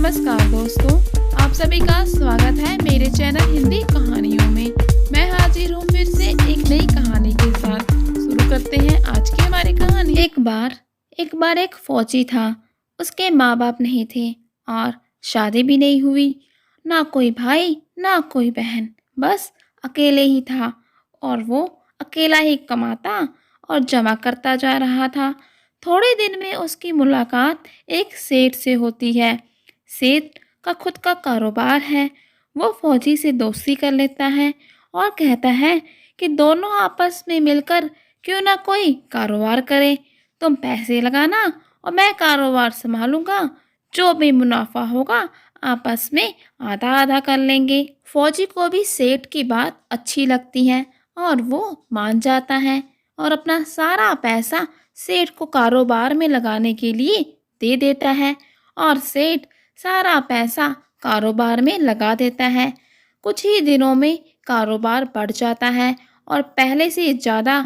नमस्कार दोस्तों, आप सभी का स्वागत है मेरे चैनल हिंदी कहानियों में। मैं हाजिर हूँ फिर से एक नई कहानी के साथ। शुरू करते हैं आज की हमारी कहानी। एक बार एक फौजी था। उसके माँ बाप नहीं थे और शादी भी नहीं हुई। ना कोई भाई ना कोई बहन, बस अकेले ही था। और वो अकेला ही कमाता और जमा करता जा रहा था। थोड़े दिन में उसकी मुलाकात एक सेठ से होती है। सेठ का खुद का कारोबार है। वो फौजी से दोस्ती कर लेता है और कहता है कि दोनों आपस में मिलकर क्यों ना कोई कारोबार करें। तुम पैसे लगाना और मैं कारोबार संभालूंगा। जो भी मुनाफा होगा आपस में आधा आधा कर लेंगे। फौजी को भी सेठ की बात अच्छी लगती है और वो मान जाता है और अपना सारा पैसा सेठ को कारोबार में लगाने के लिए दे देता है। और सेठ सारा पैसा कारोबार में लगा देता है। कुछ ही दिनों में कारोबार बढ़ जाता है और पहले से ज़्यादा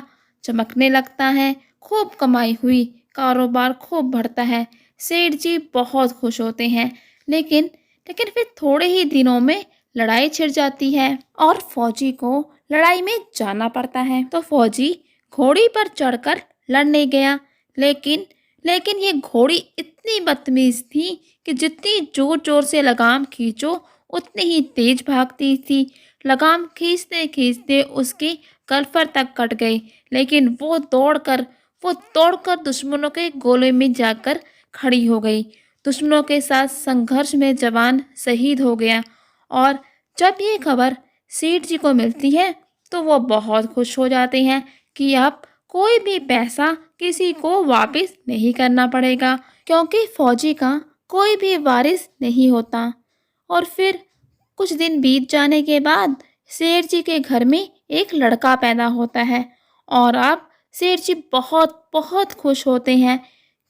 चमकने लगता है। खूब कमाई हुई, कारोबार खूब बढ़ता है। सेठ जी बहुत खुश होते हैं। लेकिन लेकिन फिर थोड़े ही दिनों में लड़ाई छिड़ जाती है और फौजी को लड़ाई में जाना पड़ता है। तो फौजी घोड़ी पर चढ़कर लड़ने गया। लेकिन लेकिन ये घोड़ी इतनी बदतमीज थी कि जितनी जोर जोर से लगाम खींचो उतनी ही तेज भागती थी। लगाम खींचते खींचते उसकी कलफर तक कट गई। लेकिन वो दौड़कर दुश्मनों के गोले में जाकर खड़ी हो गई। दुश्मनों के साथ संघर्ष में जवान शहीद हो गया। और जब ये खबर सेठ जी को मिलती है तो वो बहुत खुश हो जाते हैं कि अब कोई भी पैसा किसी को वापस नहीं करना पड़ेगा, क्योंकि फौजी का कोई भी वारिस नहीं होता। और फिर कुछ दिन बीत जाने के बाद सेठ जी के घर में एक लड़का पैदा होता है। और अब सेठ जी बहुत बहुत खुश होते हैं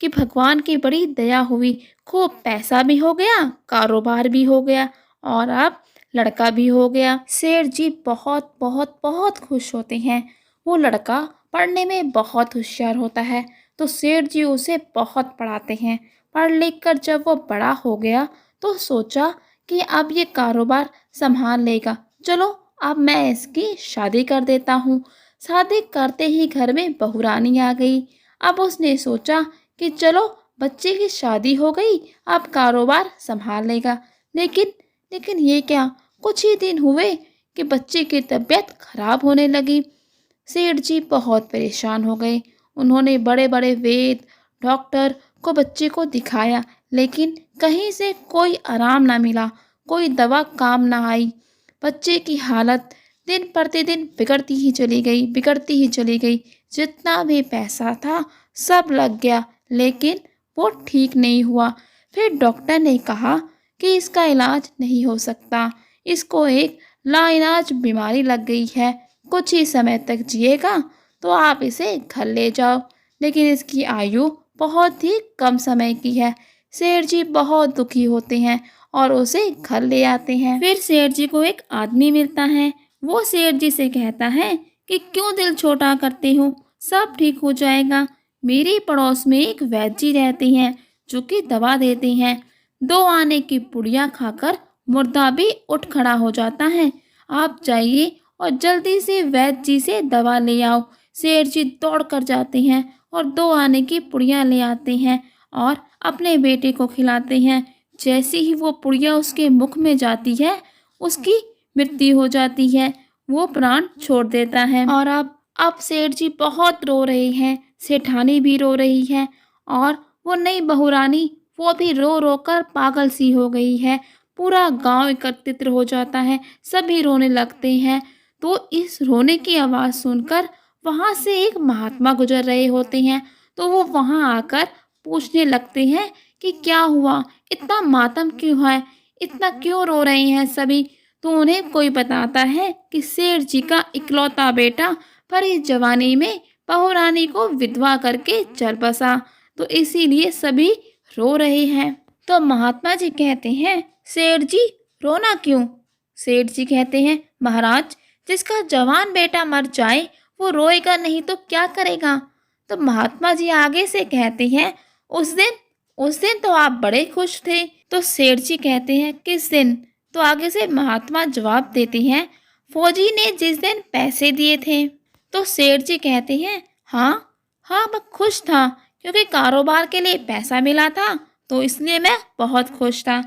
कि भगवान की बड़ी दया हुई। खूब पैसा भी हो गया, कारोबार भी हो गया और अब लड़का भी हो गया। सेठ जी बहुत बहुत बहुत खुश होते हैं। वो लड़का पढ़ने में बहुत होशियार होता है तो सेठ जी उसे बहुत पढ़ाते हैं। पढ़ लिख कर जब वो बड़ा हो गया तो सोचा कि अब ये कारोबार संभाल लेगा। चलो अब मैं इसकी शादी कर देता हूँ। शादी करते ही घर में बहुरानी आ गई। अब उसने सोचा कि चलो बच्चे की शादी हो गई, अब कारोबार संभाल लेगा। लेकिन लेकिन ये क्या, कुछ ही दिन हुए कि बच्चे की तबीयत खराब होने लगी। सेठ जी बहुत परेशान हो गए। उन्होंने बड़े बड़े वैद्य डॉक्टर को बच्चे को दिखाया, लेकिन कहीं से कोई आराम ना मिला, कोई दवा काम ना आई। बच्चे की हालत दिन प्रतिदिन बिगड़ती ही चली गई। जितना भी पैसा था सब लग गया, लेकिन वो ठीक नहीं हुआ। फिर डॉक्टर ने कहा कि इसका इलाज नहीं हो सकता, इसको एक लाइलाज बीमारी लग गई है। कुछ ही समय तक जिएगा तो आप इसे घर ले जाओ, लेकिन इसकी आयु बहुत ही कम समय की है। सेठ जी बहुत दुखी होते हैं और उसे घर ले आते हैं। फिर सेठ जी को एक आदमी मिलता है। वो सेठ जी से कहता है कि क्यों दिल छोटा करते हो, सब ठीक हो जाएगा। मेरी पड़ोस में एक वैद्य जी रहते हैं जो कि दवा देते हैं। 2 आने की पुड़िया खाकर मुर्दा भी उठ खड़ा हो जाता है। आप जाइए और जल्दी से वैद्य जी से दवा ले आओ। सेठ जी दौड़ कर जाते हैं और 2 आने की पुड़िया ले आते हैं और अपने बेटे को खिलाते हैं। जैसे ही वो पुड़िया उसके मुख में जाती है उसकी मृत्यु हो जाती है। वो प्राण छोड़ देता है। और अब सेठ जी बहुत रो रहे हैं, सेठानी भी रो रही है और वो नई बहुरानी वो भी रो रो कर पागल सी हो गई है। पूरा गांव एकत्रित हो जाता है, सभी रोने लगते हैं। तो इस रोने की आवाज़ सुनकर वहाँ से एक महात्मा गुजर रहे होते हैं। तो वो वहाँ आकर पूछने लगते हैं कि क्या हुआ, इतना मातम क्यों है, इतना क्यों रो रहे हैं सभी। तो उन्हें कोई बताता है कि सेठ जी का इकलौता बेटा भरी जवानी में बहुरानी को विधवा करके चल बसा, तो इसीलिए सभी रो रहे हैं। तो महात्मा जी कहते हैं, सेठ जी रोना क्यों। सेठ जी कहते हैं, महाराज जिसका जवान बेटा मर जाए वो रोएगा नहीं तो क्या करेगा। तो महात्मा जी आगे से कहते हैं, उस दिन तो आप बड़े खुश थे तो सेठ जी कहते हैं किस दिन? तो आगे से महात्मा जवाब देते हैं फौजी ने जिस दिन पैसे दिए थे। तो सेठ जी कहते हैं हाँ हाँ, मैं खुश था क्योंकि कारोबार के लिए पैसा मिला था, तो इसलिए मैं बहुत खुश था।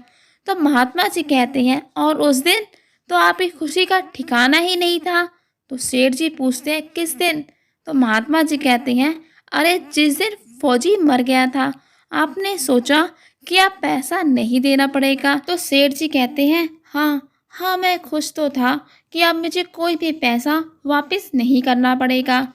तो महात्मा जी कहते हैं और उस दिन तो आपकी खुशी का ठिकाना ही नहीं था। तो सेठ जी पूछते हैं किस दिन? तो महात्मा जी कहते हैं अरे जिस दिन फौजी मर गया था, आपने सोचा कि आप पैसा नहीं देना पड़ेगा। तो सेठ जी कहते हैं हाँ हाँ, मैं खुश तो था कि अब मुझे कोई भी पैसा वापस नहीं करना पड़ेगा।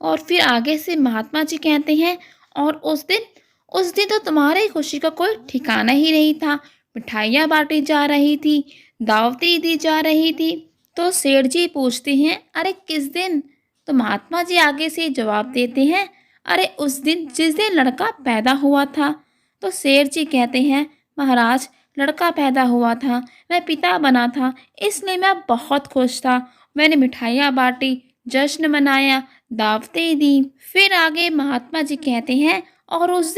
और फिर आगे से महात्मा जी कहते हैं और उस दिन तो तुम्हारी खुशी का कोई ठिकाना ही नहीं था। मिठाइयाँ बांटी जा रही थी, दावतें दी जा रही थी। तो सेठ जी पूछते हैं अरे किस दिन? तो महात्मा जी आगे से जवाब देते हैं अरे उस दिन जिस दिन लड़का पैदा हुआ था। तो सेठ जी कहते हैं महाराज, लड़का पैदा हुआ था, मैं पिता बना था, इसलिए मैं बहुत खुश था। मैंने मिठाइयाँ बांटी, जश्न मनाया, दावतें दी। फिर आगे महात्मा जी कहते हैं और उस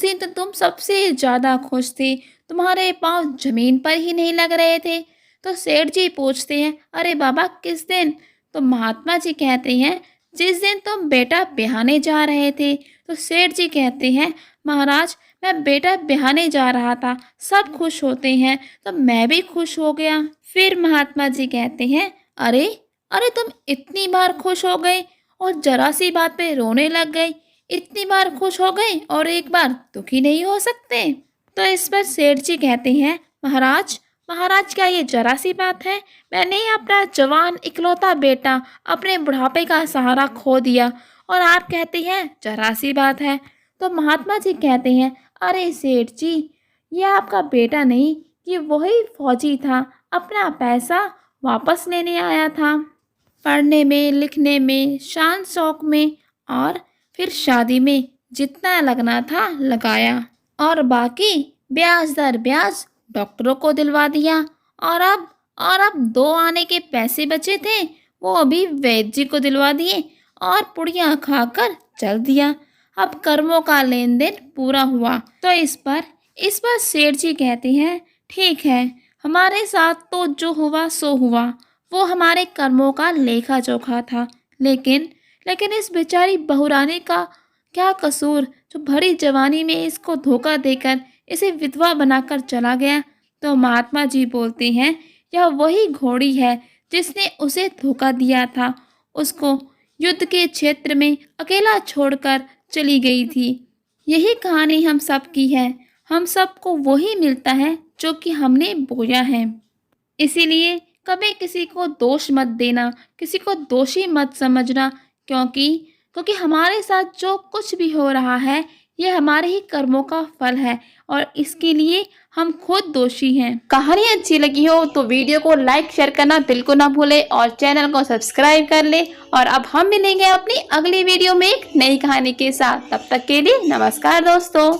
दिन तो तुम सबसे ज़्यादा खुश थे, तुम्हारे पाँव जमीन पर ही नहीं लग रहे थे। तो सेठ जी पूछते हैं अरे बाबा किस दिन? तो महात्मा जी कहते हैं जिस दिन तुम बेटा ब्याहने जा रहे थे। तो सेठ जी कहते हैं महाराज, मैं बेटा ब्याहने जा रहा था, सब खुश होते हैं तो मैं भी खुश हो गया। फिर महात्मा जी कहते हैं अरे अरे तुम इतनी बार खुश हो गए और जरा सी बात पे रोने लग गए, इतनी बार खुश हो गए और एक बार दुखी नहीं हो सकते? तो इस पर सेठ जी कहते हैं महाराज महाराज, क्या ये जरा सी बात है? मैंने अपना जवान इकलौता बेटा अपने बुढ़ापे का सहारा खो दिया और आप कहते हैं जरा सी बात है। तो महात्मा जी कहते हैं अरे सेठ जी, ये आपका बेटा नहीं, ये वही फौजी था, अपना पैसा वापस लेने आया था। पढ़ने में, लिखने में, शान शौक में और फिर शादी में जितना लगना था लगाया, और बाकी ब्याज दर ब्याज डॉक्टरों को दिलवा दिया। और अब 2 आने के पैसे बचे थे, वो भी वैद्य जी को दिलवा दिए और पुड़िया खाकर चल दिया। अब कर्मों का लेन देन पूरा हुआ। तो इस पर सेठ जी कहते हैं ठीक है, हमारे साथ तो जो हुआ सो हुआ, वो हमारे कर्मों का लेखा जोखा था। लेकिन इस बेचारी बहुरानी का क्या कसूर, जो भरी जवानी में इसको धोखा देकर इसे विधवा बनाकर चला गया। तो महात्मा जी बोलते हैं यह वही घोड़ी है जिसने उसे धोखा दिया था, उसको युद्ध के क्षेत्र में अकेला छोड़कर चली गई थी। यही कहानी हम सब की है, हम सबको वही मिलता है जो कि हमने बोया है। इसीलिए कभी किसी को दोष मत देना, किसी को दोषी मत समझना, क्योंकि हमारे साथ जो कुछ भी हो रहा है ये हमारे ही कर्मों का फल है और इसके लिए हम खुद दोषी हैं। कहानी अच्छी लगी हो तो वीडियो को लाइक शेयर करना बिल्कुल ना भूले और चैनल को सब्सक्राइब कर ले। और अब हम मिलेंगे अपनी अगली वीडियो में एक नई कहानी के साथ। तब तक के लिए नमस्कार दोस्तों।